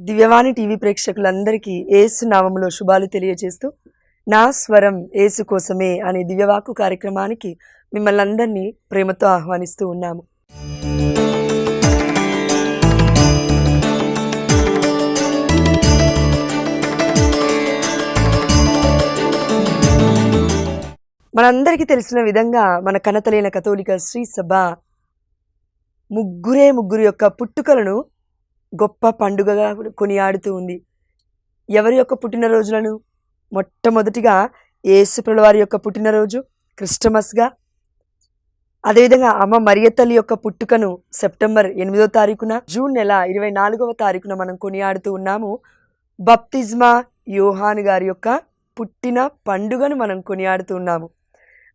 దివ్యవాణి TV ప్రేక్షకులందరికీ యేసు నామములో శుభాలు తెలియజేస్తూ నా స్వరం యేసు కోసమే అనే దివ్యవాకు కార్యక్రమానికి మిమ్మల్ని అందరినీ ప్రేమతో ఆహ్వానిస్తూ ఉన్నాము. మనందరికీ తెలిసిన విధంగా మన కనతలైన కథోలిక శ్రీ సభ ముగ్గురు యొక్క పుట్టుకలను గొప్ప పండుగగా కొనియాడుతూ ఉంది. ఎవరి యొక్క పుట్టినరోజులను? మొట్టమొదటిగా యేసుప్రభుల వారి యొక్క పుట్టినరోజు క్రిస్టమస్గా, అదేవిధంగా అమ్మ మరియ తల్లి యొక్క పుట్టుకను సెప్టెంబర్ 8వ తారీఖున, జూన్ నెల 24వ తారీఖున మనం కొనియాడుతూ ఉన్నాము. బప్తిస్మా యోహాను గారి యొక్క పుట్టిన పండుగను మనం కొనియాడుతూ ఉన్నాము.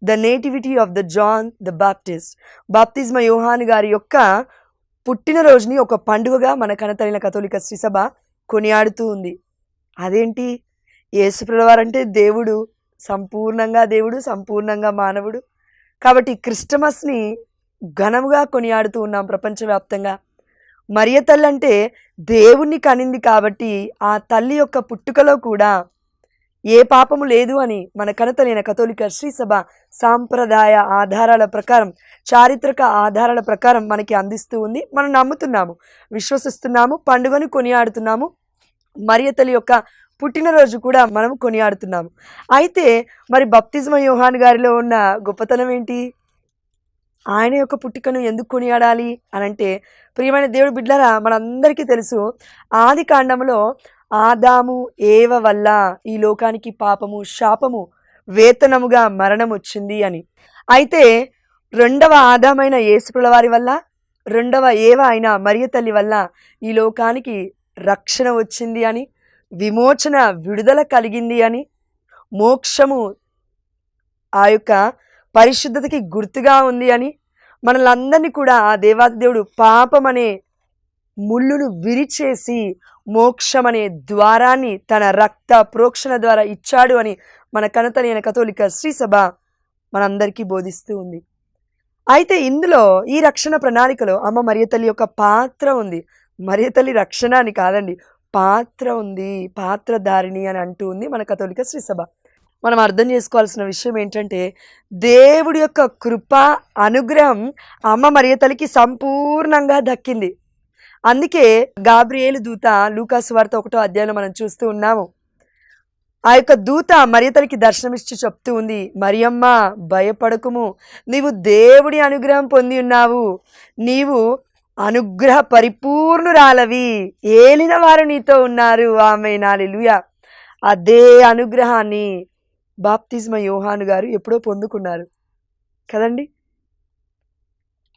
The nativity of the John the Baptist, బాప్తిస్మా యోహాను గారి యొక్క పుట్టినరోజుని ఒక పండుగగా మన కనతలైన కథోలిక శ్రీ సభ కొనియాడుతూ ఉంది. అదేంటి? యేసుప్రభుల వారంటే దేవుడు, సంపూర్ణంగా దేవుడు, సంపూర్ణంగా మానవుడు. కాబట్టి క్రిస్టమస్ని ఘనముగా కొనియాడుతూ ఉన్నాం ప్రపంచవ్యాప్తంగా. మరియ తల్లి అంటే దేవుణ్ణి కనింది కాబట్టి ఆ తల్లి యొక్క పుట్టుకలో కూడా ఏ పాపము లేదు అని మన కనతలైన కథోలిక శ్రీ సభ సాంప్రదాయ ఆధారాల ప్రకారం, చారిత్రక ఆధారాల ప్రకారం మనకి అందిస్తూ ఉంది. మనం నమ్ముతున్నాము, విశ్వసిస్తున్నాము, పండుగను కొనియాడుతున్నాము. మరియ తల్లి యొక్క పుట్టినరోజు కూడా మనం కొనియాడుతున్నాము. అయితే మరి బప్తిస్మా యోహాను గారిలో ఉన్న గొప్పతనం ఏంటి? ఆయన యొక్క పుట్టుకను ఎందుకు కొనియాడాలి అని అంటే, ప్రియమైన దేవుడి బిడ్డలారా, మనందరికీ తెలుసు ఆది కాండములో ఆదాము ఏవ వల్ల ఈ లోకానికి పాపము, శాపము, వేతనముగా మరణం వచ్చింది అని. అయితే రెండవ ఆదామైన యేసుప్రభుల వారి వల్ల, రెండవ ఏవ అయిన మరియ తల్లి వల్ల ఈ లోకానికి రక్షణ వచ్చింది అని, విమోచన, విడుదల కలిగింది అని, మోక్షము ఆ యొక్క పరిశుద్ధతకి గుర్తుగా ఉంది అని, మనలందరినీ కూడా ఆ దేవాది దేవుడు పాపం అనే ముళ్ళును విరిచేసి మోక్షం అనే ద్వారాన్ని తన రక్త ప్రోక్షణ ద్వారా ఇచ్చాడు అని మన కనతలైన కథోలిక శ్రీ సభ మనందరికీ బోధిస్తూ ఉంది. అయితే ఇందులో ఈ రక్షణ ప్రణాళికలో అమ్మ మరియ తల్లి యొక్క పాత్ర ఉంది. మరియ తల్లి రక్షణ అని కాదండి, పాత్ర ఉంది, పాత్రధారిణి అని అంటూ ఉంది మన కథోలిక శ్రీ సభ. మనం అర్థం చేసుకోవాల్సిన విషయం ఏంటంటే, దేవుడి యొక్క కృప, అనుగ్రహం అమ్మ మరియ తల్లికి సంపూర్ణంగా దక్కింది. అందుకే గాబ్రియేలు దూత లూకాసు వార్త 1వ అధ్యాయంలో మనం చూస్తూ ఉన్నాము. ఆ యొక్క దూత మరియ తల్లికి దర్శనమిచ్చి చెప్తూ ఉంది, మరియమ్మ భయపడకుము, నీవు దేవుడి అనుగ్రహం పొంది ఉన్నావు, నీవు అనుగ్రహ పరిపూర్ణురాలవి, ఏలిన వారు నీతో ఉన్నారు. ఆమేన్, హల్లెలూయా. అదే అనుగ్రహాన్ని బాప్తిస్మా యోహాను గారు ఎప్పుడో పొందుకున్నారు కదండి.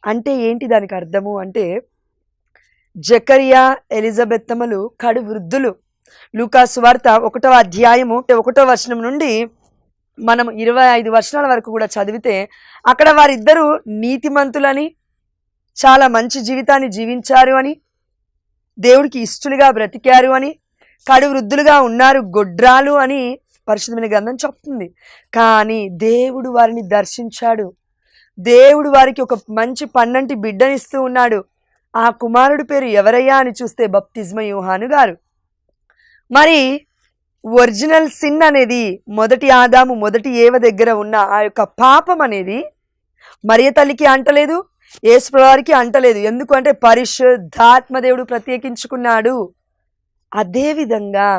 అంటే ఏంటి దానికి అర్థము అంటే, జకరియా, ఎలిజబెత్తమ్మలు కడు వృద్ధులు. లూకాసు వార్త 1వ అధ్యాయము 1వ వచనం నుండి మనం 25 వచనాల వరకు కూడా చదివితే, అక్కడ వారిద్దరూ నీతిమంతులని, చాలా మంచి జీవితాన్ని జీవించారు అని, దేవుడికి ఇష్టలుగా బ్రతికారు అని, కడు వృద్ధులుగా ఉన్నారు, గొడ్రాలు అని పరిశుద్ధమైన గ్రంథం చెప్తుంది. కానీ దేవుడు వారిని దర్శించాడు. దేవుడు వారికి ఒక మంచి పన్నంటి బిడ్డనిస్తూ ఉన్నాడు. ఆ కుమారుడి పేరు ఎవరయ్యా అని చూస్తే బప్తిస్మా యోహాను గారు. మరి ఒరిజినల్ సిన్ అనేది, మొదటి ఆదాము, మొదటి ఏవ దగ్గర ఉన్న ఆ యొక్క పాపం అనేది మరియ తల్లికి అంటలేదు, యేసుప్రభుల వారికి అంటలేదు. ఎందుకంటే పరిశుద్ధాత్మ దేవుడు ప్రత్యేకించుకున్నాడు. అదేవిధంగా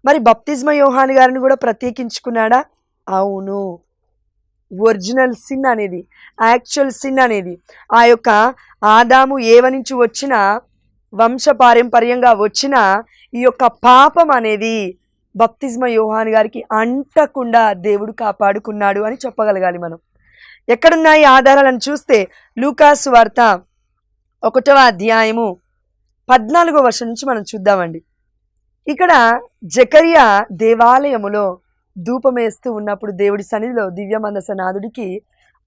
మరి బప్తిస్మా యోహాను గారిని కూడా ప్రత్యేకించుకున్నాడా? అవును. ఒరిజినల్ సిన్ అనేది, యాక్చువల్ సిన్ అనేది, ఆ యొక్క ఆదాము ఏవ నుంచి వచ్చిన వంశపారంపర్యంగా వచ్చిన ఈ యొక్క పాపం అనేది బప్తిస్మా యోహాను గారికి అంటకుండా దేవుడు కాపాడుకున్నాడు అని చెప్పగలగాలి మనం. ఎక్కడున్నాయి ఆధారాలను చూస్తే లూకాసు వార్త 1వ అధ్యాయము 14వ వచనం నుంచి మనం చూద్దామండి. ఇక్కడ జకరియా దేవాలయములో ధూపమేస్తూ ఉన్నప్పుడు దేవుడి సన్నిధిలో దివ్య మందసనాథుడికి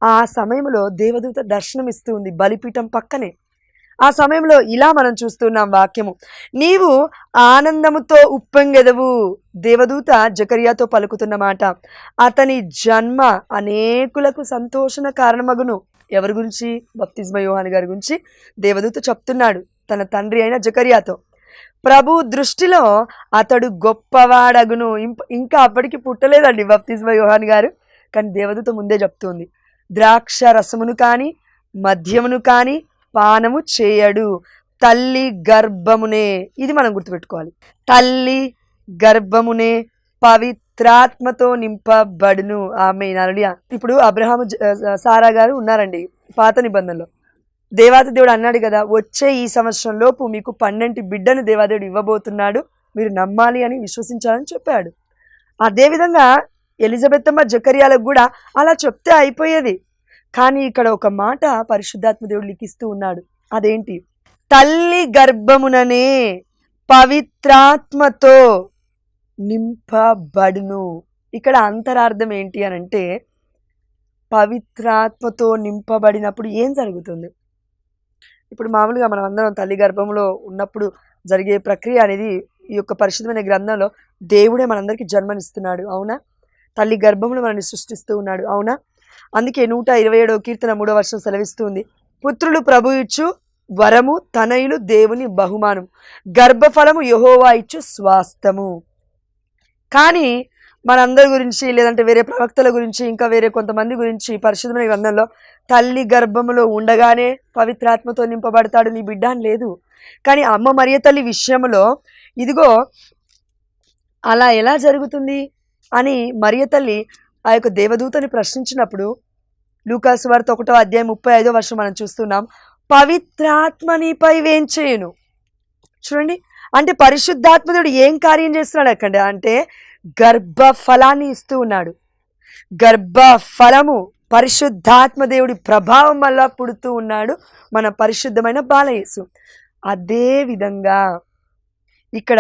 ఆ సమయంలో దేవదూత దర్శనమిస్తూ ఉంది బలిపీఠం పక్కనే. ఆ సమయంలో ఇలా మనం చూస్తున్నాం వాక్యము, నీవు ఆనందముతో ఉప్పొంగెదవు. దేవదూత జకరియాతో పలుకుతున్న మాట, అతని జన్మ అనేకులకు సంతోషణ కారణమగును. ఎవరి గురించి? బప్తిస్మా యోహాను గారి గురించి దేవదూత చెప్తున్నాడు తన తండ్రి అయిన జకరియాతో. ప్రభు దృష్టిలో అతడు గొప్పవాడగును. ఇంకా అప్పటికి పుట్టలేదండి బప్తిస్మా యోహాను గారు, కానీ దేవదూత ముందే చెప్తుంది, ద్రాక్ష రసమును కానీ మద్యమును కానీ పానము చేయడు, తల్లి గర్భమునే, ఇది మనం గుర్తుపెట్టుకోవాలి, తల్లి గర్భమునే పవిత్రాత్మతో నింపబడును. ఆమె హల్లెలూయా. ఇప్పుడు అబ్రహాము సారా గారు ఉన్నారండి పాత నిబంధనలో. దేవాది దేవుడు అన్నాడు కదా, వచ్చే ఈ సంవత్సరం లోపు మీకు 12 బిడ్డను దేవాదేవుడు ఇవ్వబోతున్నాడు, మీరు నమ్మాలి అని విశ్వసించాలని చెప్పాడు. అదేవిధంగా ఎలిజబెత్తమ్మ జకర్యాలకు కూడా అలా చెప్తే అయిపోయేది. కానీ ఇక్కడ ఒక మాట పరిశుద్ధాత్మ దేవుడు లిఖిస్తూ ఉన్నాడు. అదేంటి? తల్లి గర్భముననే పవిత్రాత్మతో నింపబడును. ఇక్కడ అంతరార్థం ఏంటి అని అంటే, పవిత్రాత్మతో నింపబడినప్పుడు ఏం జరుగుతుంది? ఇప్పుడు మామూలుగా మనం అందరం తల్లి గర్భంలో ఉన్నప్పుడు జరిగే ప్రక్రియ అనేది ఈ యొక్క పరిశుద్ధమైన గ్రంథంలో దేవుడే మనందరికీ జన్మనిస్తున్నాడు, అవునా? తల్లి గర్భంలో మనల్ని సృష్టిస్తూ ఉన్నాడు, అవునా? అందుకే 127వ కీర్తన 3వ వచనం సెలవిస్తుంది, పుత్రులు ప్రభు ఇచ్చు వరము, తనయులు దేవుని బహుమానం, గర్భఫలము యెహోవా ఇచ్చు స్వాస్థము. కానీ మనందరి గురించి, లేదంటే వేరే ప్రవక్తల గురించి, ఇంకా వేరే కొంతమంది గురించి పరిశుద్ధమైన గ్రంథంలో తల్లి గర్భములో ఉండగానే పవిత్రాత్మతో నింపబడతాడు నీ బిడ్డ అని లేదు. కానీ అమ్మ మరియ తల్లి విషయంలో ఇదిగో అలా ఎలా జరుగుతుంది అని మరియ తల్లి ఆ యొక్క దేవదూతని ప్రశ్నించినప్పుడు లూకాసు వార్త 1వ అధ్యాయం 35వ వచనం మనం చూస్తున్నాం, పవిత్రాత్మ నీపై వేంచేయును. చూడండి, అంటే పరిశుద్ధాత్మదుడు ఏం కార్యం చేస్తున్నాడు అక్కడ అంటే గర్భఫలాన్ని ఇస్తూ ఉన్నాడు. గర్భఫలము పరిశుద్ధాత్మ దేవుడి ప్రభావం వల్ల పుడుతూ ఉన్నాడు మన పరిశుద్ధమైన బాలయేసు. అదే విధంగా ఇక్కడ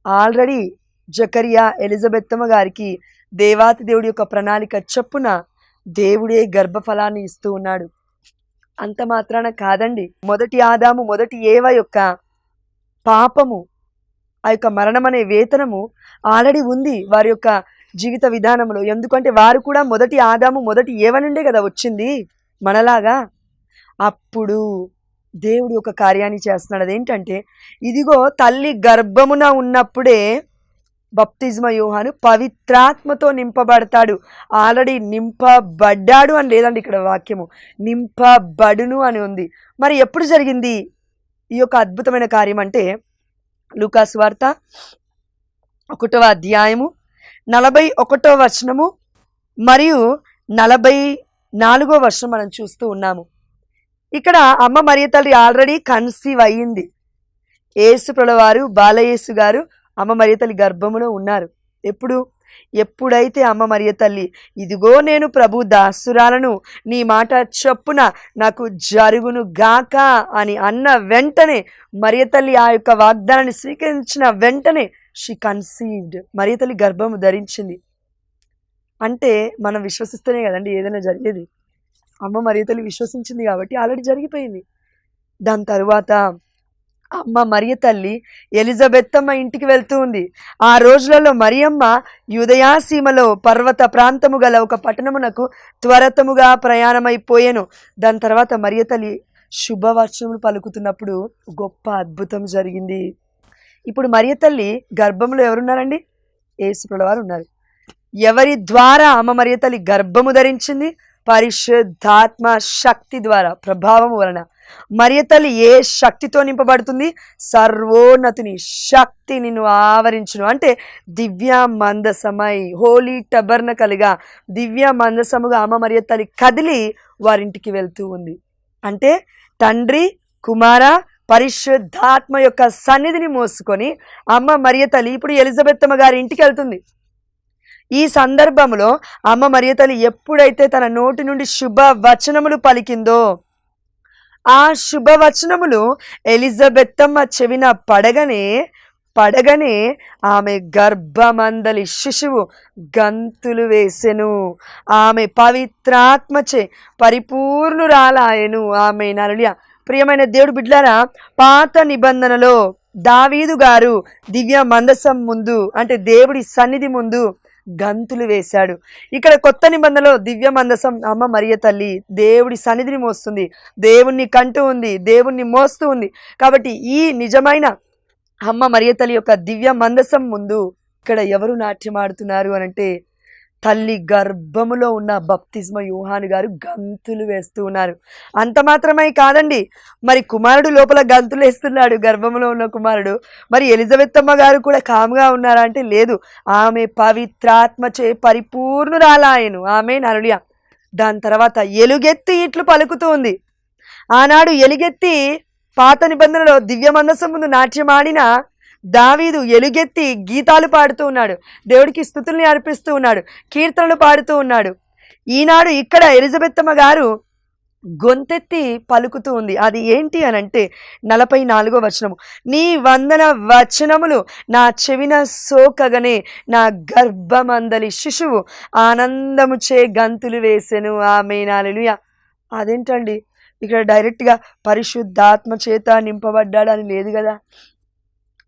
ఆల్రెడీ జకరియా ఎలిజబెత్తమ్మ గారికి దేవాతి దేవుడి యొక్క ప్రణాళిక చొప్పున దేవుడే గర్భఫలాన్ని ఇస్తూ ఉన్నాడు. అంత మాత్రాన కాదండి, మొదటి ఆదాము మొదటి ఏవ యొక్క పాపము, ఆ యొక్క మరణం అనే వేతనము ఆల్రెడీ ఉంది వారి యొక్క జీవిత విధానంలో. ఎందుకంటే వారు కూడా మొదటి ఆదాము మొదటి ఏవ నుండే కదా వచ్చింది మనలాగా. అప్పుడు దేవుడు ఒక కార్యాన్ని చేస్తున్నాడు. అదేంటంటే ఇదిగో తల్లి గర్భమున ఉన్నప్పుడే బప్తిస్మా యోహాను పవిత్రాత్మతో నింపబడతాడు. ఆల్రెడీ నింపబడ్డాడు అని లేదండి ఇక్కడ వాక్యము, నింపబడును అని ఉంది. మరి ఎప్పుడు జరిగింది ఈ యొక్క అద్భుతమైన కార్యం అంటే లూకాసు వార్త 1వ అధ్యాయము 41వ వచనము మరియు 44వ వచనం మనం చూస్తూ ఉన్నాము. ఇక్కడ అమ్మ మరియ తల్లి ఆల్రెడీ కన్సీవ్ అయ్యింది. యేసు ప్రభువారు బాలయేసు గారు అమ్మ మరియ తల్లి గర్భములో ఉన్నారు. ఎప్పుడైతే అమ్మ మరియ తల్లి ఇదిగో నేను ప్రభు దాసురాలను, నీ మాట చొప్పున నాకు జరుగును గాక అని అన్న వెంటనే మరియ తల్లి ఆ యొక్క వాగ్దానాన్ని స్వీకరించిన వెంటనే షీ కన్సీవ్డ్, మరియ తల్లి గర్భము ధరించింది. అంటే మనం విశ్వసిస్తేనే కదండి ఏదైనా జరిగేది. అమ్మ మరియ తల్లి విశ్వసించింది కాబట్టి ఆల్రెడీ జరిగిపోయింది. దాని తరువాత అమ్మ మరియ తల్లి ఎలిజబెత్తమ్మ ఇంటికి వెళ్తూ ఉంది. ఆ రోజులలో మరియమ్మ యూదయాసీమలో పర్వత ప్రాంతము గల ఒక పట్టణమునకు త్వరతముగా ప్రయాణమైపోయాను. దాని తర్వాత మరియ తల్లి శుభవచనములు పలుకుతున్నప్పుడు గొప్ప అద్భుతం జరిగింది. ఇప్పుడు మరియ తల్లి గర్భంలో ఎవరున్నారండి? యేసు ప్రభువారు ఉన్నారు. ఎవరి ద్వారా అమ్మ మరియ తల్లి గర్భము ధరించింది? పరిశుద్ధాత్మ శక్తి ద్వారా, ప్రభావం వలన. మరియ తల్లి ఏ శక్తితో నింపబడుతుంది? సర్వోన్నతుని శక్తి నిన్ను ఆవరించును. అంటే దివ్య మందసమై, హోలీ టబర్నకల్గా దివ్య మందసముగా అమ్మ మరియ తల్లి కదిలి వారింటికి వెళ్తూ ఉంది. అంటే తండ్రి, కుమార, పరిశుద్ధాత్మ యొక్క సన్నిధిని మోసుకొని అమ్మ మరియ తల్లి ఇప్పుడు ఎలిజబెత్తమ్మ గారి ఇంటికి వెళ్తుంది. ఈ సందర్భంలో అమ్మ మరియ తల్లి ఎప్పుడైతే తన నోటి నుండి శుభవచనములు పలికిందో ఆ శుభవచనములు ఎలిజబెత్తమ్మ చెవిన పడగనే ఆమె గర్భమందలి శిశువు గంతులు వేసెను. ఆమె పవిత్రాత్మచే పరిపూర్ణురాలాయెను. ఆమె హల్లెలూయా. ప్రియమైన దేవుడు బిడ్డలారా, పాత నిబంధనలో దావీదు గారు దివ్య మందసం ముందు, అంటే దేవుడి సన్నిధి ముందు గంతులు వేశాడు. ఇక్కడ కొత్త నిబంధనలో దివ్య మందసం అమ్మ మరియ తల్లి దేవుడి సన్నిధిని మోస్తుంది, దేవుణ్ణి కంటూ ఉంది, దేవుణ్ణి మోస్తూ ఉంది. కాబట్టి ఈ నిజమైన అమ్మ మరియ తల్లి యొక్క దివ్య మందసం ముందు ఇక్కడ ఎవరు నాట్యమాడుతున్నారు అనంటే తల్లి గర్భములో ఉన్న బప్తిస్మ యోహాను గారు గంతులు వేస్తూ ఉన్నారు. అంత మాత్రమే కాదండి, మరి కుమారుడు లోపల గంతులు వేస్తున్నాడు, గర్భంలో ఉన్న కుమారుడు. మరి ఎలిజబెత్తమ్మ గారు కూడా కాముగా ఉన్నారా అంటే లేదు, ఆమె పవిత్రాత్మచే పరిపూర్ణురాలాయను. ఆమె నరులియా. దాని తర్వాత ఎలుగెత్తి ఇట్లు పలుకుతూ ఉంది. ఆనాడు ఎలుగెత్తి పాత నిబంధనలో దివ్య మందసం ముందు నాట్యమాడిన దావీదు ఎలుగెత్తి గీతాలు పాడుతూ ఉన్నాడు, దేవుడికి స్తుతుల్ని అర్పిస్తూ ఉన్నాడు, కీర్తనలు పాడుతూ ఉన్నాడు. ఈనాడు ఇక్కడ ఎలిజబెత్తమ్మ గారు గొంతెత్తి పలుకుతూ ఉంది. అది ఏంటి అనంటే 44వ వచనము, నీ వందన వచనములు నా చెవిన సోకగనే నా గర్భమందలి శిశువు ఆనందము చే గంతులు వేసెను. ఆమేన్, హల్లెలూయా. అదేంటండి, ఇక్కడ డైరెక్ట్గా పరిశుద్ధాత్మ చేత నింపబడ్డాడు అని లేదు కదా.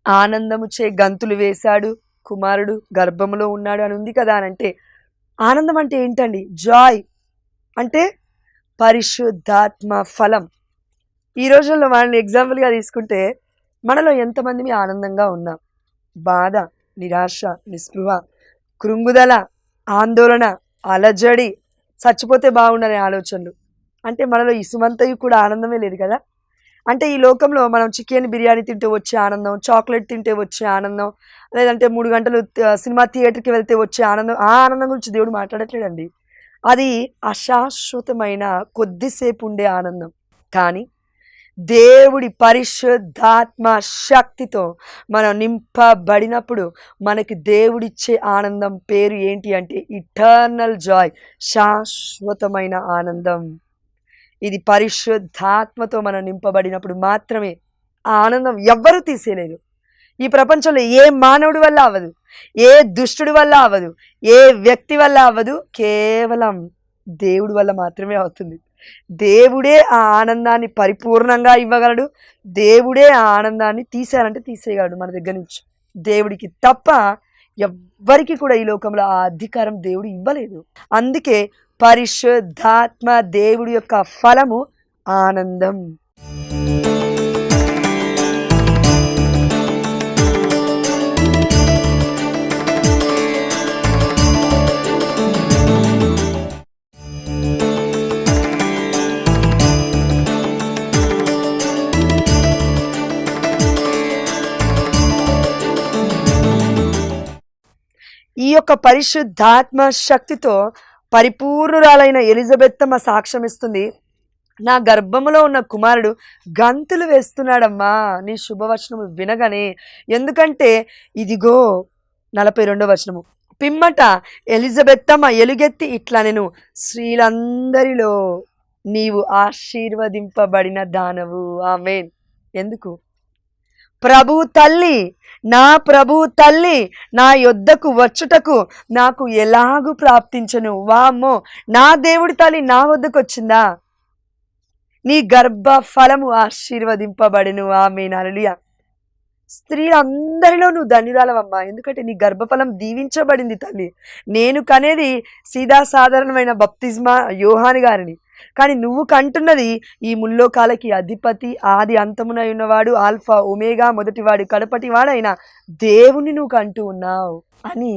ఆనందము చే గంతులు వేశాడు, కుమారుడు గర్భములో ఉన్నాడు అని ఉంది కదా. అని అంటే ఆనందం అంటే ఏంటండి? జాయ్ అంటే పరిశుద్ధాత్మ ఫలం. ఈ రోజుల్లో మనల్ని ఎగ్జాంపుల్గా తీసుకుంటే మనలో ఎంతమంది ఆనందంగా ఉన్నాం? బాధ, నిరాశ, నిస్పృహ, కృంగుదల, ఆందోళన, అలజడి, చచ్చిపోతే బాగుండనే ఆలోచనలు. అంటే మనలో ఇసుమంతయు కూడా ఆనందమే లేదు కదా. అంటే ఈ లోకంలో మనం చికెన్ బిర్యానీ తింటే వచ్చే ఆనందం, చాక్లెట్ తింటే వచ్చే ఆనందం, లేదంటే 3 గంటలు సినిమా థియేటర్కి వెళ్తే వచ్చే ఆనందం, ఆ ఆనందం గురించి దేవుడు మాట్లాడట్లేడండి. అది అశాశ్వతమైన కొద్దిసేపు ఉండే ఆనందం. కానీ దేవుడి పరిశుద్ధాత్మ శక్తితో మనం నింపబడినప్పుడు మనకి దేవుడిచ్చే ఆనందం పేరు ఏంటి అంటే ఇటర్నల్ జాయ్, శాశ్వతమైన ఆనందం. ఇది పరిశుద్ధాత్మతో మనం నింపబడినప్పుడు మాత్రమే ఆ ఆనందం ఎవ్వరూ తీసేయలేరు. ఈ ప్రపంచంలో ఏ మానవుడి వల్ల అవ్వదు, ఏ దుష్టుడి వల్ల అవ్వదు, ఏ వ్యక్తి వల్ల అవ్వదు, కేవలం దేవుడి వల్ల మాత్రమే అవుతుంది. దేవుడే ఆ ఆనందాన్ని పరిపూర్ణంగా ఇవ్వగలడు. దేవుడే ఆ ఆనందాన్ని తీసేయాలంటే తీసేయగలడు మన దగ్గర నుంచి. దేవుడికి తప్ప ఎవ్వరికి కూడా ఈ లోకంలో ఆ అధికారం దేవుడు ఇవ్వలేదు. అందుకే పరిశుద్ధాత్మ దేవుడి యొక్క ఫలము ఆనందం. ఈ యొక్క పరిశుద్ధాత్మ శక్తితో పరిపూర్ణురాలైన ఎలిజబెత్తమ్మ సాక్ష్యం ఇస్తుంది, నా గర్భములో ఉన్న కుమారుడు గంతులు వేస్తున్నాడమ్మా నీ శుభవచనము వినగానే. ఎందుకంటే ఇదిగో 42వ వచనము, పిమ్మట ఎలిజబెత్తమ్మ ఎలుగెత్తి ఇట్లా నేను, స్త్రీలందరిలో నీవు ఆశీర్వదింపబడిన దానవు. ఆమేన్. ఎందుకు? ప్రభు తల్లి, నా ప్రభు తల్లి నా యొద్దకు వచ్చుటకు నాకు ఎలాగూ ప్రాప్తించను. వామ్మో, నా దేవుడి తల్లి నా వద్దకు వచ్చిందా? నీ గర్భ ఫలము ఆశీర్వదింపబడిను. ఆమేన్, హల్లెలూయా. స్త్రీలందరిలో నువ్వు ధన్యురాలవమ్మా, ఎందుకంటే నీ గర్భఫలం దీవించబడింది తల్లి. నేను కనేది సీదా సాధారణమైన బప్తిస్మా యోహాను గారిని, కానీ నువ్వు కంటున్నది ఈ ముల్లోకాలకి అధిపతి, ఆది అంతమునై ఉన్నవాడు, ఆల్ఫా ఒమేగా, మొదటివాడు కడపటివాడైన దేవుని నువ్వు కంటూ ఉన్నావు అని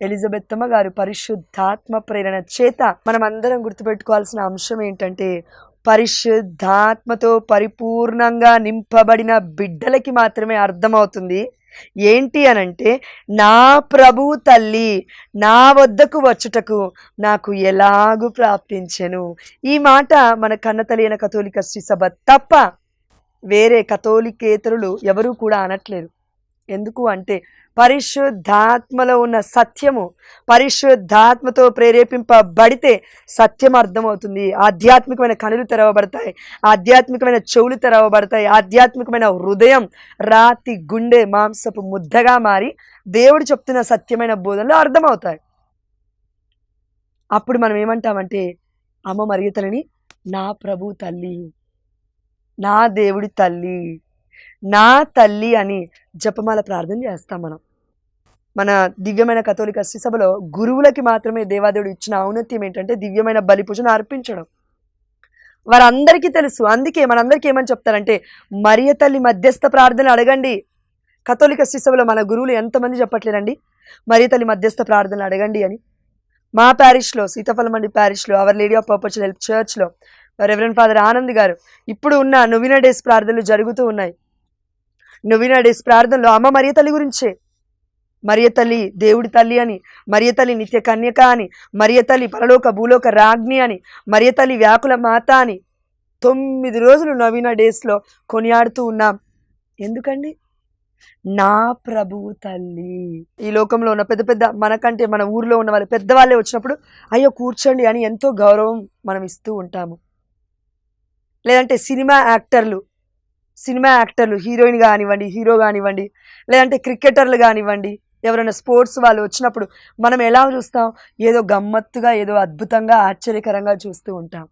ఎలిజబెత్తమ్మ గారు పరిశుద్ధాత్మ ప్రేరణ చేత. మనం అందరం గుర్తుపెట్టుకోవాల్సిన అంశం ఏంటంటే పరిశుద్ధాత్మతో పరిపూర్ణంగా నింపబడిన బిడ్డలకి మాత్రమే అర్థమవుతుంది ఏంటి అనంటే నా ప్రభు తల్లి నా వద్దకు వచ్చుటకు నాకు ఎలాగూ ప్రాప్తించెను. ఈ మాట మన కన్నతల్లి అయిన కథోలిక శ్రీ సభ తప్ప వేరే కథోలికేతరులు ఎవరూ కూడా అనట్లేరు. ఎందుకు అంటే పరిశుద్ధాత్మలో ఉన్న సత్యము, పరిశుద్ధాత్మతో ప్రేరేపింపబడితే సత్యం అర్థమవుతుంది. ఆధ్యాత్మికమైన కనులు తెరవబడతాయి, ఆధ్యాత్మికమైన చెవులు తెరవబడతాయి, ఆధ్యాత్మికమైన హృదయం రాతి గుండె మాంసపు ముద్దగా మారి దేవుడు చెప్తున్న సత్యమైన బోధనలు అర్థమవుతాయి. అప్పుడు మనం ఏమంటామంటే అమ్మ మరియ తల్లిని నా ప్రభు తల్లి, నా దేవుడి తల్లి, నా తల్లి అని జపమాల ప్రార్థన చేస్తాం. మన దివ్యమైన కథోలిక శ్రీ సభలో గురువులకి మాత్రమే దేవాదేవుడు ఇచ్చిన ఔన్నత్యం ఏంటంటే దివ్యమైన బలి పూజను అర్పించడం. వారందరికీ తెలుసు. అందుకే మనందరికీ ఏమని చెప్తారంటే మరియ తల్లి మధ్యస్థ ప్రార్థన అడగండి, కథోలిక శ్రీసభలో మన గురువులు ఎంతమంది చెప్పట్లేరండి, మరియ తల్లి మధ్యస్థ ప్రార్థనలు అడగండి అని. మా ప్యారిష్లో, Sitaphalmandi ప్యారిష్లో, hour lady of perpetual help చర్చ్లో రెవరెండ్ ఫాదర్ ఆనంద్ గారు ఇప్పుడు ఉన్న నొవినా డేస్ ప్రార్థనలు జరుగుతూ ఉన్నాయి. నొవినా డేస్ ప్రార్థనలో అమ్మ మరియ తల్లి గురించే, మరియ తల్లి దేవుడి తల్లి అని, మరియ తల్లి నిత్య కన్యక అని, మరియ తల్లి పరలోక భూలోక రాజ్ఞి అని, మరియ తల్లి వ్యాకుల మాత అని 9 రోజులు నవీన డేస్లో కొనియాడుతూ ఉన్నాం. ఎందుకండి? నా ప్రభువు తల్లి. ఈ లోకంలో ఉన్న పెద్ద పెద్ద మనకంటే మన ఊర్లో ఉన్న వాళ్ళు పెద్దవాళ్ళే వచ్చినప్పుడు అయ్యో కూర్చోండి అని ఎంతో గౌరవం మనం ఇస్తూ ఉంటాము. లేదంటే సినిమా యాక్టర్లు హీరోయిన్ కానివ్వండి, హీరో కానివ్వండి, లేదంటే క్రికెటర్లు కానివ్వండి, ఎవరైనా స్పోర్ట్స్ వాళ్ళు వచ్చినప్పుడు మనం ఎలా చూస్తాం? ఏదో గమ్మత్తుగా, ఏదో అద్భుతంగా, ఆశ్చర్యకరంగా చూస్తూ ఉంటాం.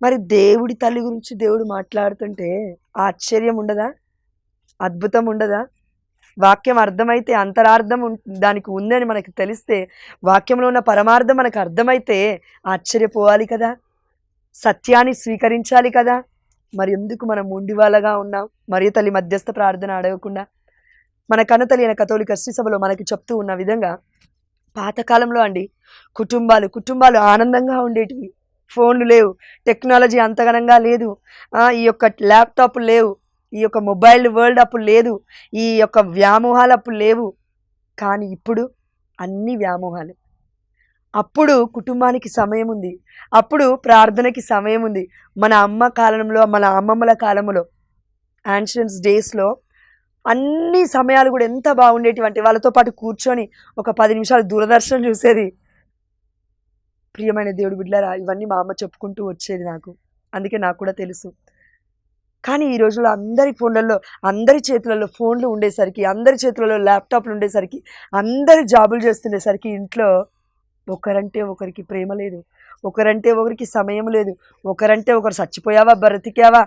మరి దేవుడి తల్లి గురించి దేవుడు మాట్లాడుతుంటే ఆశ్చర్యం ఉండదా? అద్భుతం ఉండదా? వాక్యం అర్థమైతే అంతరార్థం దానికి ఉందని మనకు తెలిస్తే, వాక్యంలో ఉన్న పరమార్థం మనకు అర్థమైతే ఆశ్చర్యపోవాలి కదా, సత్యాన్ని స్వీకరించాలి కదా. మరి ఎందుకు మనం ఉండివాళ్ళగా ఉన్నాం? మరియ తల్లి మధ్యస్థ ప్రార్థన అడగకుండా మన కన్నతల్లి అయిన కథోలిక శ్రీసభలో మనకి చెప్తూ ఉన్న విధంగా, పాతకాలంలో అండి కుటుంబాలు ఆనందంగా ఉండేటివి. ఫోన్లు లేవు, టెక్నాలజీ అంతగనంగా లేదు, ఈ యొక్క ల్యాప్టాప్లు లేవు, ఈ యొక్క మొబైల్ వరల్డ్ అప్పుడు లేదు, ఈ యొక్క వ్యామోహాలు అప్పుడు లేవు. కానీ ఇప్పుడు అన్ని వ్యామోహాలు. అప్పుడు కుటుంబానికి సమయం ఉంది, అప్పుడు ప్రార్థనకి సమయం ఉంది. మన అమ్మ కాలంలో, మన అమ్మమ్మల కాలంలో, యాన్షియన్స్ డేస్లో అన్ని సమయాలు కూడా ఎంత బాగుండేటివంటే వాళ్ళతో పాటు కూర్చొని ఒక 10 నిమిషాలు దూరదర్శనం చూసేది. ప్రియమైన దేవుడి బిడ్డలారా, ఇవన్నీ మా అమ్మ చెప్పుకుంటూ వచ్చేది నాకు, అందుకే నాకు కూడా తెలుసు. కానీ ఈ రోజుల్లో అందరి చేతులలో ఫోన్లు ఉండేసరికి, అందరి చేతులలో ల్యాప్టాప్లు ఉండేసరికి, అందరు జాబులు చేస్తుండేసరికి ఇంట్లో ఒకరంటే ఒకరికి ప్రేమ లేదు, ఒకరంటే ఒకరికి సమయం లేదు, ఒకరంటే ఒకరు చచ్చిపోయావా, బ్రతికావా,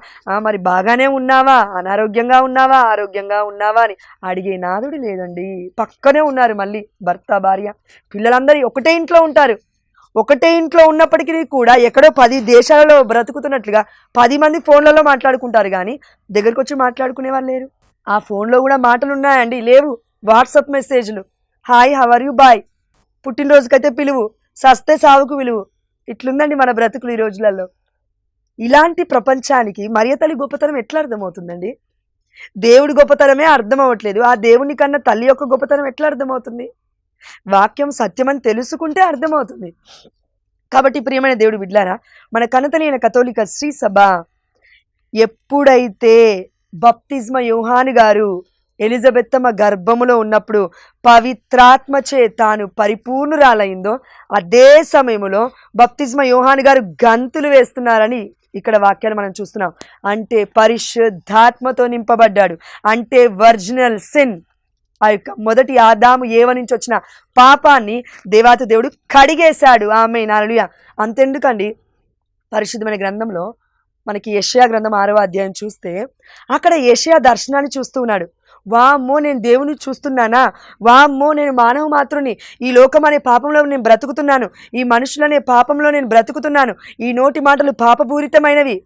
మరి బాగానే ఉన్నావా, అనారోగ్యంగా ఉన్నావా, ఆరోగ్యంగా ఉన్నావా అని అడిగే నాదుడు లేదండి. పక్కనే ఉన్నారు మళ్ళీ భర్త, భార్య, పిల్లలందరూ ఒకటే ఇంట్లో ఉంటారు. ఒకటే ఇంట్లో ఉన్నప్పటికీ కూడా ఎక్కడో 10 దేశాలలో బ్రతుకుతున్నట్లుగా 10 మంది ఫోన్లలో మాట్లాడుకుంటారు, కానీ దగ్గరకు వచ్చి మాట్లాడుకునే వాళ్ళు లేరు. ఆ ఫోన్లో కూడా మాటలు ఉన్నాయండి? లేవు. వాట్సాప్ మెసేజ్లు, హాయ్, హవర్ యు, బాయ్, పుట్టినరోజుకైతే పిలువు, సస్తే సావుకు విలువు. ఇట్లుందండి మన బ్రతుకులు ఈ రోజులలో. ఇలాంటి ప్రపంచానికి మరియ తల్లి గొప్పతనం ఎట్లా అర్థమవుతుందండి? దేవుడి గొప్పతనమే అర్థం అవ్వట్లేదు, ఆ దేవుని కన్నా తల్లి యొక్క గొప్పతనం ఎట్లా అర్థమవుతుంది? వాక్యం సత్యమని తెలుసుకుంటే అర్థమవుతుంది. కాబట్టి ప్రియమైన దేవుడి బిడ్డలారా, మన కన్నతల్లి అయిన కథోలిక శ్రీ సభ ఎప్పుడైతే బప్తిస్మ యోహాను గారు ఎలిజబెత్తమ్మ గర్భములో ఉన్నప్పుడు పవిత్రాత్మచే తాను పరిపూర్ణురాలైందో, అదే సమయంలో బప్తిస్మ యోహాను గారు గంతులు వేస్తున్నారని ఇక్కడ వాక్యాలు మనం చూస్తున్నాం. అంటే పరిశుద్ధాత్మతో నింపబడ్డాడు, అంటే ఒరిజినల్ సిన్, ఆ యొక్క మొదటి ఆదాము ఏవ నుంచి వచ్చిన పాపాన్ని దేవాతి దేవుడు కడిగేశాడు. ఆమేన్, హల్లెలూయా. అంతెందుకండి, పరిశుద్ధమైన గ్రంథంలో మనకి యెషయా గ్రంథం 6వ అధ్యాయం చూస్తే అక్కడ యెషయా దర్శనాన్ని చూస్తూ ఉన్నాడు. వామ్మో, నేను దేవుని చూస్తున్నానా, వామ్మో, నేను మానవ మాత్రుని, ఈ లోకం అనే పాపంలో నేను బ్రతుకుతున్నాను, ఈ మనుషులనే పాపంలో నేను బ్రతుకుతున్నాను, ఈ నోటి మాటలు పాపపూరితమైనవి,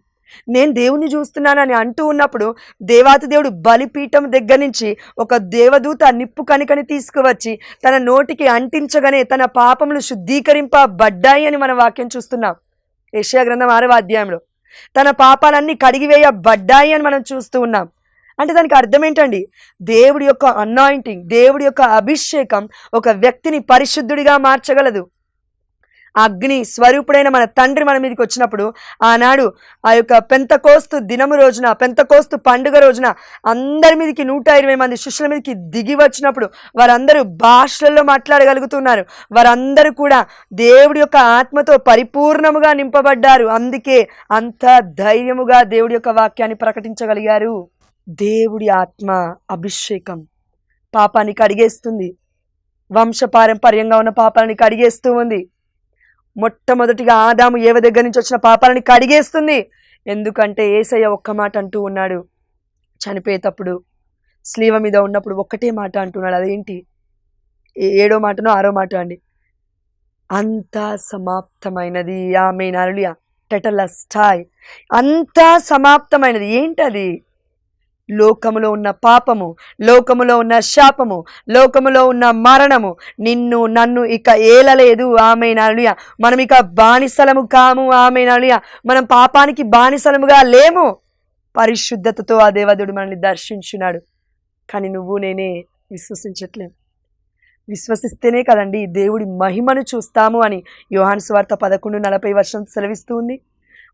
నేను దేవుణ్ణి చూస్తున్నానని అంటూ ఉన్నప్పుడు దేవాతి దేవుడు బలిపీఠం దగ్గర నుంచి ఒక దేవదూత నిప్పు కణికని తీసుకువచ్చి తన నోటికి అంటించగానే తన పాపములు శుద్ధీకరింపబడ్డాయి అని మన వాక్యం చూస్తున్నాం. యెషయా గ్రంథం 6వ అధ్యాయంలో తన పాపాలన్నీ కడిగివేయబడ్డాయి అని మనం చూస్తూ ఉన్నాం. అంటే దానికి అర్థం ఏంటండి? దేవుడి యొక్క అనాయింటింగ్, దేవుడి యొక్క అభిషేకం ఒక వ్యక్తిని పరిశుద్ధుడిగా మార్చగలదు. అగ్ని స్వరూపుడైన మన తండ్రి మన మీదకి వచ్చినప్పుడు, ఆనాడు ఆ యొక్క పెంతకోస్తు దినము రోజున, పెంతకోస్తు పండుగ రోజున అందరి మీదకి 120 మంది శిష్యుల మీదకి దిగి వచ్చినప్పుడు వారందరూ భాషలలో మాట్లాడగలుగుతున్నారు. వారందరూ కూడా దేవుడి యొక్క ఆత్మతో పరిపూర్ణముగా నింపబడ్డారు. అందుకే అంత ధైర్యముగా దేవుడి యొక్క వాక్యాన్ని ప్రకటించగలిగారు. దేవుడి ఆత్మ అభిషేకం పాపాన్ని కడిగేస్తుంది, వంశపారంపర్యంగా ఉన్న పాపాలని కడిగేస్తూ ఉంది. మొట్టమొదటిగా ఆదాము ఏవ దగ్గర నుంచి వచ్చిన పాపాలని కడిగేస్తుంది. ఎందుకంటే యేసయ్య ఒక్క మాట అంటూ ఉన్నాడు, చనిపోయేటప్పుడు స్లీవ మీద ఉన్నప్పుడు ఒక్కటే మాట అంటున్నాడు. అదేంటి? 7వ మాటనో 6వ మాట అండి, అంతా సమాప్తమైనది. ఆమేన్, హల్లెలూయా. టెటలస్టాయ్, అంతా సమాప్తమైనది. ఏంటది? లోకములో ఉన్న పాపము, లోకములో ఉన్న శాపము, లోకములో ఉన్న మరణము నిన్ను నన్ను ఇక ఏలలేదు. ఆమేన్ హల్లెలూయా. మనం ఇక బానిసలము కాము. ఆమేన్ హల్లెలూయా. మనం పాపానికి బానిసలముగా లేము. పరిశుద్ధతతో ఆ దేవదేవుడు మనల్ని దర్శించున్నాడు. కానీ నువ్వు నేనే విశ్వసించట్లేము. విశ్వసిస్తేనే కదండి దేవుడి మహిమను చూస్తాము అని యోహాను సువార్త 11:40 సెలవిస్తూ ఉంది.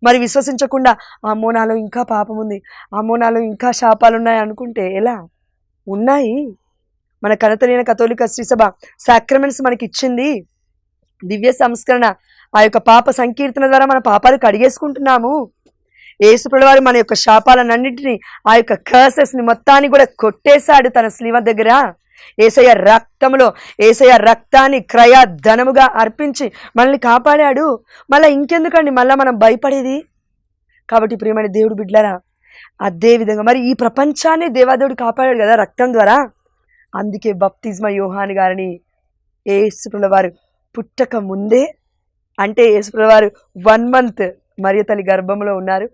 మరి విశ్వసించకుండా అమ్మో నాలో ఇంకా పాపం ఉంది, అమ్మో నాలో ఇంకా శాపాలు ఉన్నాయి అనుకుంటే ఎలా? ఉన్నాయి. మన కనతలైన కథోలిక శ్రీసభ సాక్రమెంట్స్ మనకి ఇచ్చింది. దివ్య సంస్కరణ, ఆ యొక్క పాప సంకీర్తన ద్వారా మన పాపాలు కడిగేసుకుంటున్నాము. యేసుప్రభువు వారు మన యొక్క శాపాలన్నింటినీ, ఆ యొక్క కర్సెస్ని మొత్తాన్ని కూడా కొట్టేశాడు తన శిలువ దగ్గర. యేసయ్య రక్తంలో, యేసయ్య రక్తాన్ని క్రయధనముగా అర్పించి మనల్ని కాపాడాడు. మళ్ళీ ఇంకెందుకండి మళ్ళీ మనం భయపడేది? కాబట్టి ప్రియమైన దేవుడు బిడ్డలారా, అదే విధంగా మరి ఈ ప్రపంచాన్ని దేవాదేవుడు కాపాడాడు కదా రక్తం ద్వారా. అందుకే బప్తిస్మా యోహాను గారిని యేసుప్రభువు వారు పుట్టక ముందే, అంటే యేసుప్రభువు వారు 1 month మరియ తల్లి గర్భంలో ఉన్నారు.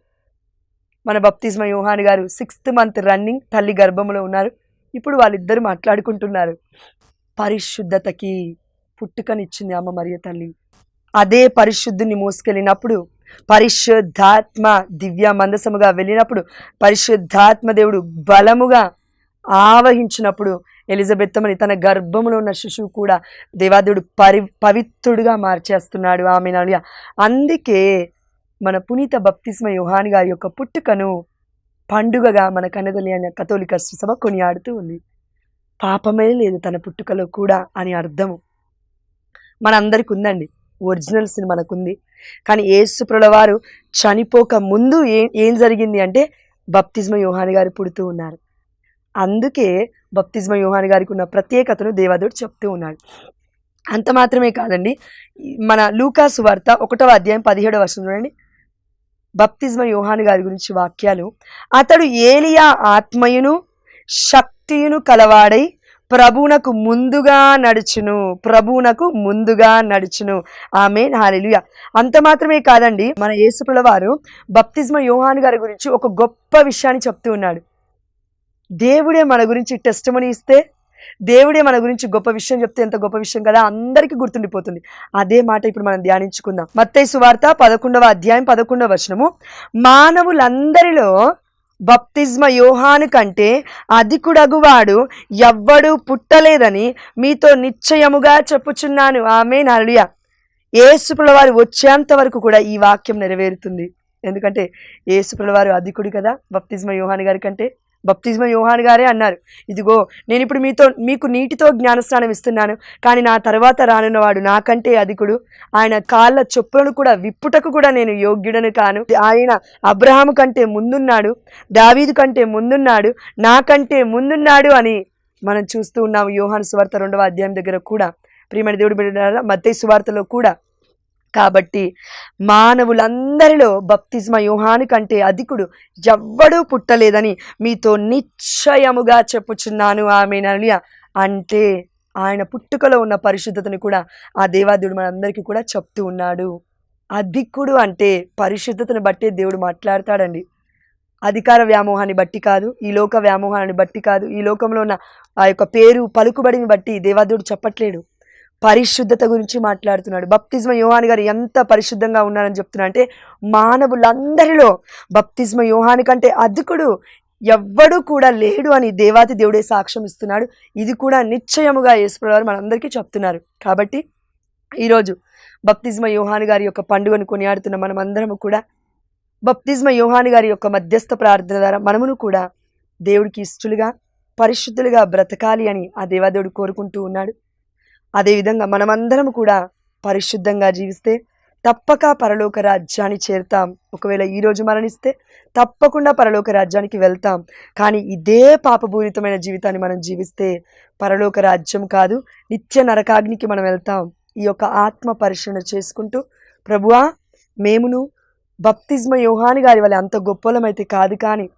మన బప్తిస్మా యోహాను గారు 6th month రన్నింగ్ తల్లి గర్భంలో ఉన్నారు. ఇప్పుడు వాళ్ళిద్దరు మాట్లాడుకుంటున్నారు. పరిశుద్ధతకి పుట్టుకనిచ్చింది అమ్మ మరియ తల్లి. అదే పరిశుద్ధుని మోసుకెళ్ళినప్పుడు, పరిశుద్ధాత్మ దివ్య మందసముగా వెళ్ళినప్పుడు, పరిశుద్ధాత్మ దేవుడు బలముగా ఆవహించినప్పుడు ఎలిజబెత్తమని తన గర్భంలో ఉన్న శిశువు కూడా దేవాదేవుడు పవిత్రుడుగా మార్చేస్తున్నాడు. ఆమేన్ హల్లెలూయా. అందుకే మన పునీత బప్తిస్మా యోహాను గారి యొక్క పుట్టుకను పండుగగా మన కన్నతల్లి అయిన కథోలిక శ్రీసభ కొనియాడుతూ ఉంది. పాపమే లేదు తన పుట్టుకలో కూడా అని అర్థము మనందరికి ఉందండి. ఒరిజినల్ సిన్ మనకుంది. కానీ యేసుప్రభువు వారు చనిపోక ముందు ఏం జరిగింది అంటే బప్తిస్మా యోహాను గారు పుడుతూ ఉన్నారు. అందుకే బప్తిస్మా యోహాను గారికి ఉన్న ప్రత్యేకతను దేవదేవుడు చెప్తూ ఉన్నాడు. అంత మాత్రమే కాదండి, మన లూకా సువార్త 1:17 చూడండి. బప్తిస్మా యోహాను గారి గురించి వాక్యాలు. అతడు ఏలియా ఆత్మయును శక్తియును కలవాడై ప్రభువునకు ముందుగా నడుచును. ఆమేన్ హల్లెలూయా. అంత మాత్రమే కాదండి, మన యేసుప్రభువు వారు బప్తిస్మా యోహాను గారి గురించి ఒక గొప్ప విషయాన్ని చెప్తూ ఉన్నాడు. దేవుడే మన గురించి టెస్టిమనీ ఇస్తే, దేవుడే మన గురించి గొప్ప విషయం చెప్తే ఎంత గొప్ప విషయం కదా, అందరికీ గుర్తుండిపోతుంది. అదే మాట ఇప్పుడు మనం ధ్యానించుకుందాం. మత్తయి సువార్త 11:11 మానవులందరిలో బప్తిస్మా యోహాను కంటే అధికుడగువాడు ఎవ్వడూ పుట్టలేదని మీతో నిశ్చయముగా చెప్పుచున్నాను. ఆమేన్ హల్లెలూయా. యేసుప్రభువు వారు వచ్చేంత వరకు కూడా ఈ వాక్యం నెరవేరుతుంది. ఎందుకంటే యేసుప్రభువు వారు అధికుడు కదా బప్తిస్మా యోహాను గారి కంటే. బప్తిస్మా యోహాను గారే అన్నారు, ఇదిగో నేను ఇప్పుడు మీకు నీటితో జ్ఞానస్నానం ఇస్తున్నాను, కానీ నా తర్వాత రానున్నవాడు నాకంటే అధికుడు, ఆయన కాళ్ళ చెప్పులను కూడా విప్పుటకు కూడా నేను యోగ్యుడను కాను. ఆయన అబ్రహాము కంటే ముందున్నాడు, దావీదు కంటే ముందున్నాడు, నాకంటే ముందున్నాడు అని మనం చూస్తూ ఉన్నాము. యోహాను సువార్త 2వ అధ్యాయం దగ్గర కూడా, ప్రియమైన దేవుడి బిడ్డలారా, మత్తయి సువార్తలో కూడా. కాబట్టి మానవులందరిలో బప్తిస్మా యోహాను కంటే అధికుడు ఎవ్వడూ పుట్టలేదని మీతో నిశ్చయముగా చెప్పుచున్నాను. ఆమేన్ హల్లెలూయా. అంటే ఆయన పుట్టుకలో ఉన్న పరిశుద్ధతను కూడా ఆ దేవాదేవుడు మనందరికీ కూడా చెప్తూ ఉన్నాడు. అధికుడు అంటే పరిశుద్ధతను బట్టే దేవుడు మాట్లాడతాడండి. అధికార వ్యామోహాన్ని బట్టి కాదు, ఈ లోక వ్యామోహాన్ని బట్టి కాదు, ఈ లోకంలో ఉన్న ఆ యొక్క పేరు పలుకుబడిని బట్టి దేవాదేవుడు చెప్పట్లేడు. పరిశుద్ధత గురించి మాట్లాడుతున్నాడు. బప్తిస్మా యోహాను గారు ఎంత పరిశుద్ధంగా ఉన్నారని చెప్తున్నా అంటే, మానవులందరిలో బప్తిస్మా యోహాను కంటే అధికుడు ఎవ్వడూ కూడా లేడు అని దేవాతి దేవుడే సాక్ష్యం ఇస్తున్నాడు. ఇది కూడా నిశ్చయముగా యేసుప్రభువు వారు మనందరికీ చెప్తున్నారు. కాబట్టి ఈరోజు బప్తిస్మా యోహాను గారి యొక్క పండుగను కొనియాడుతున్న మనమందరము కూడా బప్తిస్మా యోహాను గారి యొక్క మధ్యస్థ ప్రార్థన ద్వారా మనమును కూడా దేవుడికి ఇష్టలుగా పరిశుద్ధులుగా బ్రతకాలి అని ఆ దేవాదేవుడు కోరుకుంటూ ఉన్నాడు. అదేవిధంగా మనమందరం కూడా పరిశుద్ధంగా జీవిస్తే తప్పక పరలోక రాజ్యాన్ని చేరుతాం. ఒకవేళ ఈరోజు మరణిస్తే తప్పకుండా పరలోక రాజ్యానికి వెళ్తాం. కానీ ఇదే పాపపూరితమైన జీవితాన్ని మనం జీవిస్తే పరలోక రాజ్యం కాదు, నిత్య నరకాగ్నికి మనం వెళ్తాం. ఈ యొక్క ఆత్మ పరిశీలన చేసుకుంటూ, ప్రభువా మేమును బప్తిస్మా యోహాను గారి వల్ల అంత గొప్పలమైతే కాదు, కానీ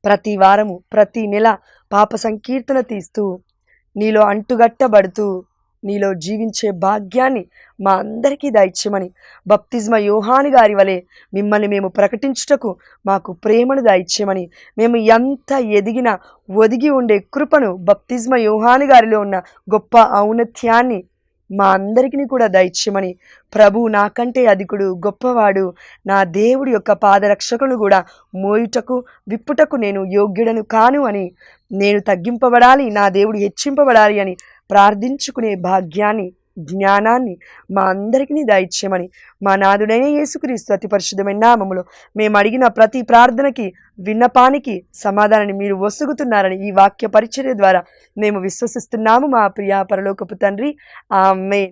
ప్రతి వారము ప్రతి నెల పాప సంకీర్తన తీస్తూ నీలో అంటుగట్టబడుతూ నీలో జీవించే భాగ్యాన్ని మా అందరికీ దయచేయమని, బప్తిస్మ యోహాను గారి వలె మిమ్మల్ని మేము ప్రకటించుటకు మాకు ప్రేమను దయచేయమని, మేము ఎంత ఎదిగినా ఒదిగి ఉండే కృపను బప్తిస్మ యోహాను గారిలో ఉన్న గొప్ప ఔన్నత్యాన్ని మా అందరికీ కూడా దయచేయమని, ప్రభు నాకంటే అధికుడు గొప్పవాడు, నా దేవుడి యొక్క పాదరక్షకులను కూడా మోయుటకు విప్పుటకు నేను యోగ్యుడను కాను అని, నేను తగ్గింపబడాలి, నా దేవుడు హెచ్చింపబడాలి అని ప్రార్థించుకునే భాగ్యాన్ని, జ్ఞానాన్ని మా అందరికీ దయచేయమని, మా నాథుడైన యేసుక్రీస్తు అతి పరిశుద్ధమైన నామములో మేము అడిగిన ప్రతి ప్రార్థనకి, విన్నపానికి సమాధానాన్ని మీరు వసుగుతున్నారని ఈ వాక్య పరిచర్య ద్వారా మేము విశ్వసిస్తున్నాము మా ప్రియ పరలోకపు తండ్రి. ఆమేన్.